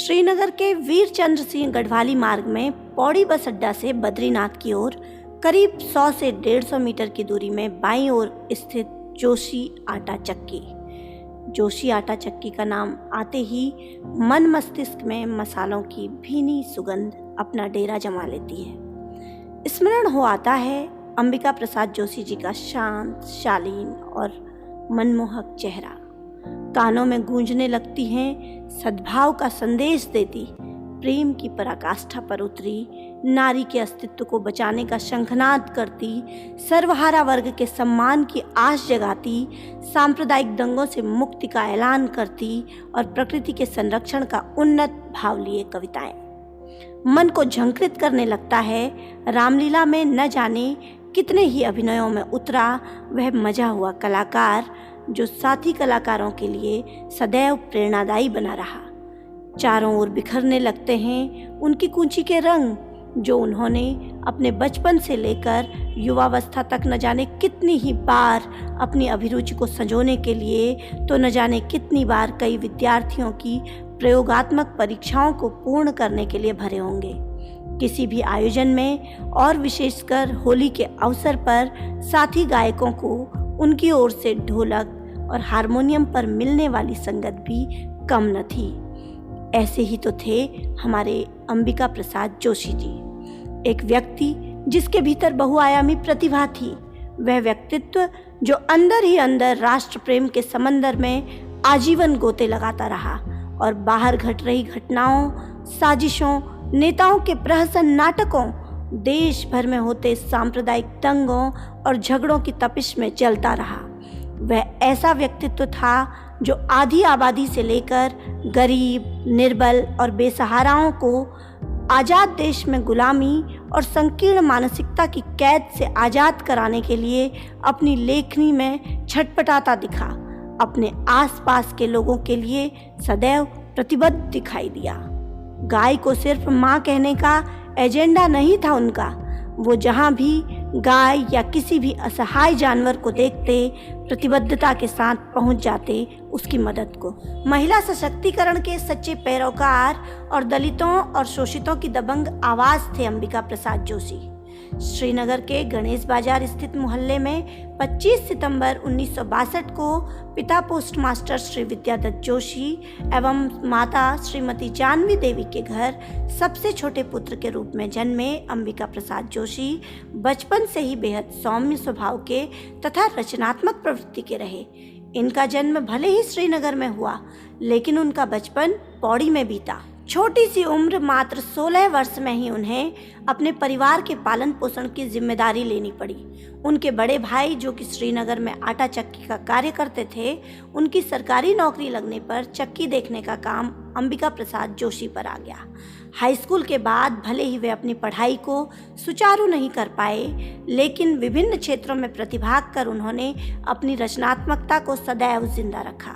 श्रीनगर के वीर चंद्र सिंह गढ़वाली मार्ग में पौड़ी बस अड्डा से बद्रीनाथ की ओर करीब 100 से 150 मीटर की दूरी में बाईं ओर स्थित जोशी आटा चक्की। जोशी आटा चक्की का नाम आते ही मन मस्तिष्क में मसालों की भीनी सुगंध अपना डेरा जमा लेती है। स्मरण हो आता है अंबिका प्रसाद जोशी जी का शांत, शालीन और मनमोहक चेहरा। कानों में गूंजने लगती हैं सद्भाव का संदेश देती, प्रेम की पराकाष्ठा पर उतरी, नारी के अस्तित्व को बचाने का शंखनाद करती, सर्वहारा वर्ग के सम्मान की आस जगाती, सांप्रदायिक दंगों से मुक्ति का ऐलान करती और प्रकृति के संरक्षण का उन्नत भाव लिए कविताएं। मन को झंकृत करने लगता है। रामलीला में न जाने कितने ही अभिनयों में उतरा वह मजा हुआ कलाकार, जो साथी कलाकारों के लिए सदैव प्रेरणादायी बना रहा। चारों ओर बिखरने लगते हैं उनकी कूंची के रंग, जो उन्होंने अपने बचपन से लेकर युवावस्था तक न जाने कितनी ही बार अपनी अभिरुचि को संजोने के लिए तो न जाने कितनी बार कई विद्यार्थियों की प्रयोगात्मक परीक्षाओं को पूर्ण करने के लिए भरे होंगे। किसी भी आयोजन में और विशेषकर होली के अवसर पर साथी गायकों को उनकी ओर से ढोलक और हारमोनियम पर मिलने वाली संगत भी कम न थी। ऐसे ही तो थे हमारे अंबिका प्रसाद जोशी जी, एक व्यक्ति जिसके भीतर बहुआयामी प्रतिभा थी। वह व्यक्तित्व जो अंदर ही अंदर राष्ट्र प्रेम के समंदर में आजीवन गोते लगाता रहा और बाहर घट रही घटनाओं, साजिशों, नेताओं के प्रहसन नाटकों, देश भर में होते सांप्रदायिक दंगों और झगड़ों की तपिश में चलता रहा। वह ऐसा व्यक्तित्व था जो आधी आबादी से लेकर गरीब, निर्बल और बेसहाराओं को आज़ाद देश में गुलामी और संकीर्ण मानसिकता की कैद से आज़ाद कराने के लिए अपनी लेखनी में छटपटाता दिखा। अपने आसपास के लोगों के लिए सदैव प्रतिबद्ध दिखाई दिया। गाय को सिर्फ माँ कहने का एजेंडा नहीं था उनका। वो जहाँ भी गाय या किसी भी असहाय जानवर को देखते प्रतिबद्धता के साथ पहुँच जाते उसकी मदद को। महिला सशक्तिकरण के सच्चे पैरोकार और दलितों और शोषितों की दबंग आवाज़ थे अंबिका प्रसाद जोशी। श्रीनगर के गणेश बाजार स्थित मोहल्ले में 25 सितंबर 1962 को पिता पोस्टमास्टर श्री विद्यादत्त जोशी एवं माता श्रीमती जानवी देवी के घर सबसे छोटे पुत्र के रूप में जन्मे अंबिका प्रसाद जोशी बचपन से ही बेहद सौम्य स्वभाव के तथा रचनात्मक प्रवृत्ति के रहे। इनका जन्म भले ही श्रीनगर में हुआ, लेकिन उनका बचपन पौड़ी में बीता। छोटी सी उम्र मात्र 16 वर्ष में ही उन्हें अपने परिवार के पालन पोषण की जिम्मेदारी लेनी पड़ी। उनके बड़े भाई, जो कि श्रीनगर में आटा चक्की का कार्य करते थे, उनकी सरकारी नौकरी लगने पर चक्की देखने का काम अंबिका प्रसाद जोशी पर आ गया। हाई स्कूल के बाद भले ही वे अपनी पढ़ाई को सुचारू नहीं कर पाए, लेकिन विभिन्न क्षेत्रों में प्रतिभाग कर उन्होंने अपनी रचनात्मकता को सदैव जिंदा रखा।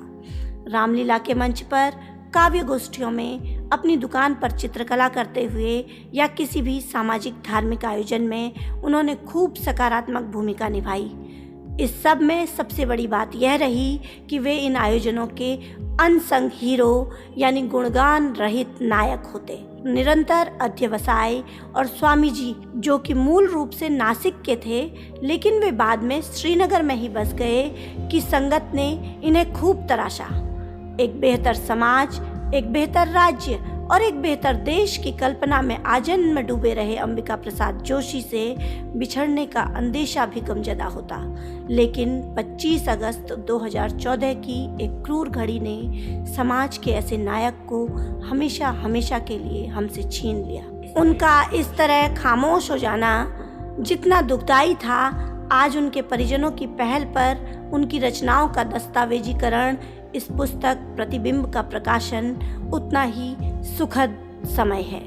रामलीला के मंच पर, काव्य गोष्ठियों में, अपनी दुकान पर चित्रकला करते हुए या किसी भी सामाजिक धार्मिक आयोजन में उन्होंने खूब सकारात्मक भूमिका निभाई। इस सब में सबसे बड़ी बात यह रही कि वे इन आयोजनों के अनसंग हीरो यानी गुणगान रहित नायक होते। निरंतर अध्यवसाय और स्वामी जी, जो कि मूल रूप से नासिक के थे लेकिन वे बाद में श्रीनगर में ही बस गए, की संगत ने इन्हें खूब तराशा। एक बेहतर समाज, एक बेहतर राज्य और एक बेहतर देश की कल्पना में आजन्म डूबे रहे अंबिका प्रसाद जोशी से बिछड़ने का अंदेशा भी गमज़दा होता। लेकिन 25 अगस्त 2014 की एक क्रूर घड़ी ने समाज के ऐसे नायक को हमेशा हमेशा के लिए हमसे छीन लिया। उनका इस तरह खामोश हो जाना जितना दुखदाई था, आज उनके परिजनों की पहल पर उनकी रचनाओं का दस्तावेजीकरण, इस पुस्तक प्रतिबिंब का प्रकाशन उतना ही सुखद समय है।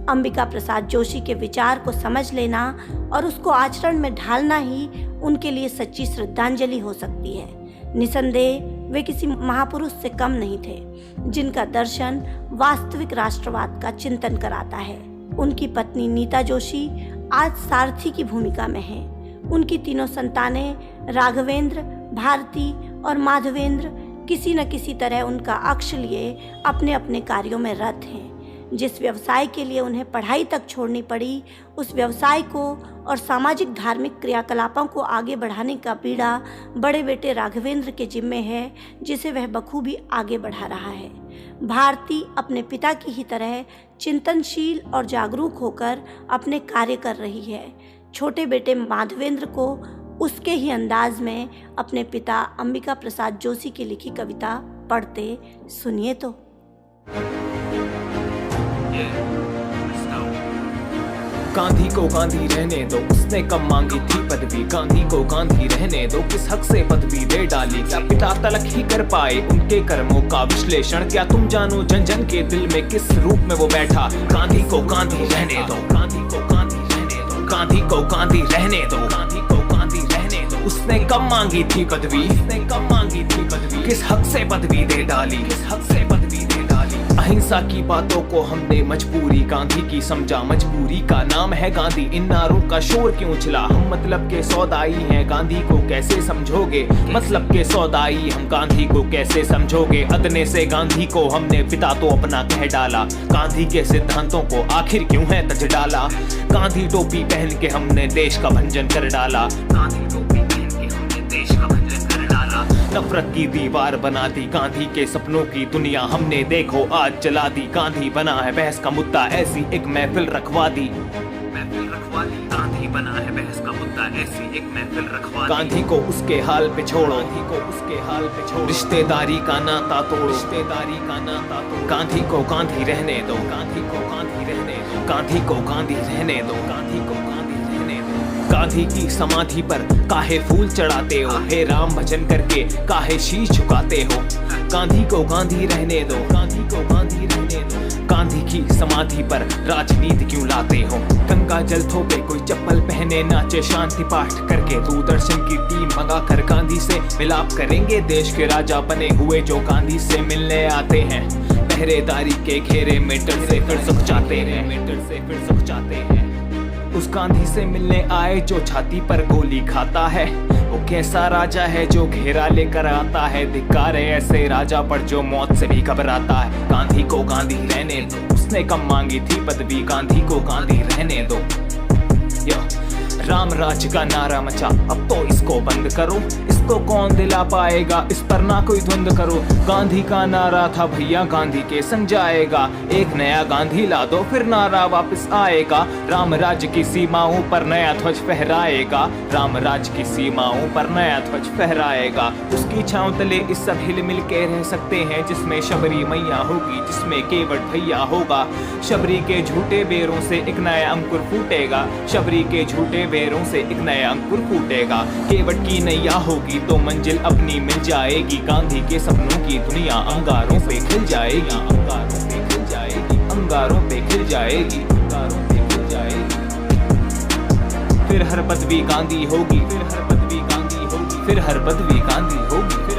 अंबिका प्रसाद जोशी के विचार को समझ लेना और उसको आचरण में ढालना ही उनके लिए सच्ची श्रद्धांजलि हो सकती है। निसंदेह वे किसी महापुरुष से कम नहीं थे, जिनका दर्शन वास्तविक राष्ट्रवाद का चिंतन कराता है। उनकी पत्नी नीता जोशी आज सारथी की भूमिका में हैं। उनकी तीनों संतानें राघवेंद्र, भारती और माधवेंद्र किसी न किसी तरह उनका अक्ष लिए अपने अपने कार्यों में रत हैं। जिस व्यवसाय के लिए उन्हें पढ़ाई तक छोड़नी पड़ी, उस व्यवसाय को और सामाजिक धार्मिक क्रियाकलापों को आगे बढ़ाने का बीड़ा बड़े बेटे राघवेंद्र के जिम्मे है, जिसे वह बखूबी आगे बढ़ा रहा है। भारती अपने पिता की ही तरह चिंतनशील और जागरूक होकर अपने कार्य कर रही है। छोटे बेटे माधवेंद्र को उसके ही अंदाज में अपने पिता अंबिका प्रसाद जोशी की लिखी कविता पढ़ते सुनिए तो। गांधी को गांधी रहने दो, उसने कब मांगी थी पदवी। गांधी को गांधी रहने दो, किस हक से पदवी दे डाली। क्या पिता तलक ही कर पाए उनके कर्मों का विश्लेषण। क्या तुम जानो जन जन के दिल में किस रूप में वो बैठा। गांधी को गांधी रहने दो, गांधी को गांधी रहने दो, गांधी को गांधी रहने दो, गांधी को गांधी रहने दो। उसने कब मांगी थी पदवी, उसने कब मांगी थी पदवी। किस हक से पदवी दे डाली, किस हक से पदवी दे डाली। अहिंसा की बातों को हमने मजबूरी गांधी की समझा। मजबूरी का नाम है गांधी, इन नारों का शोर क्यों चला। हम मतलब के सौदाई हैं, गांधी को कैसे समझोगे। मतलब के सौदाई हम, गांधी को कैसे समझोगे। अदने से गांधी को हमने पिता तो अपना कह डाला। गांधी के सिद्धांतों को आखिर क्यों है तज डाला। गांधी टोपी पहन के हमने देश का भंजन कर डाला। गांधी टोपी पहन के हमने देश का भंजन कर डाला। नफरत की दीवार बना दी, गांधी के सपनों की दुनिया हमने देखो आज जला दी। गांधी बना है बहस का मुद्दा, ऐसी एक महफिल रखवा दी। महफिल रखवा दी, गांधी बना है बहस का मुद्दा, ऐसी एक महफिल रखवा दी। गांधी को उसके हाल पे छोड़ो, गांधी को उसके हाल पे छोड़ो। रिश्तेदारी का नाता तोड़ो, रिश्तेदारी का नाता तोड़ो। गांधी को गांधी रहने दो, गांधी को गांधी रहने दो, गांधी को गांधी रहने दो, गांधी को गांधी रहने दो। गांधी की समाधि पर काहे फूल चढ़ाते हो। हे राम भजन करके काहे शीश झुकाते हो। गांधी को गांधी रहने दो, गांधी को गांधी रहने दो। गांधी की समाधि पर राजनीति क्यों लाते हो। गंगा जल थोपे कोई चप्पल पहने नाचे शांति पाठ करके। दूरदर्शन की टीम मंगा कर गांधी से मिलाप करेंगे। देश के राजा बने हुए जो गांधी से मिलने आते हैं। पहरेदारी के घेरे में डर से फिर सुख जाते हैं, डर से फिर सुख जाते हैं। उस गांधी से मिलने आए जो छाती पर गोली खाता है। वो कैसा राजा है जो घेरा लेकर आता है। धिक्कार है ऐसे राजा पर जो मौत से भी घबराता है। गांधी को गांधी रहने दो, उसने कब मांगी थी पदवी। गांधी को गांधी रहने दो। राम राज का नारा मचा, अब तो इसको बंद करो। इसको कौन दिला पाएगा, इस पर ना कोई द्वंद करो। गांधी का नारा था भैया, गांधी के संग जाएगा। एक नया गांधी ला दो, फिर नारा वापस आएगा। राम राज्य की सीमाओं पर नया ध्वज फहराएगा। राम राज्य की सीमाओं पर नया ध्वज फहराएगा। उसकी छांव तले इस सब हिल मिल के रह सकते हैं। जिसमें शबरी मैया होगी, जिसमें केवट भैया होगा। शबरी के झूठे बेरों से एक नया अंकुर फूटेगा। शबरी के झूठे बेरों से एक नया अंकुर फूटेगा। केवट की नैया होगी तो मंजिल अपनी मिल जाएगी। गांधी के सपनों की दुनिया अंगारों पे खिल जाएगी, अंगारों पे खिल जाएगी, अंगारों पे खिल जाएगी, अंगारों पे खिल जाएगी। फिर हर पदवी गांधी होगी, फिर हर पदवी गांधी होगी, फिर हर पदवी गांधी होगी, फिर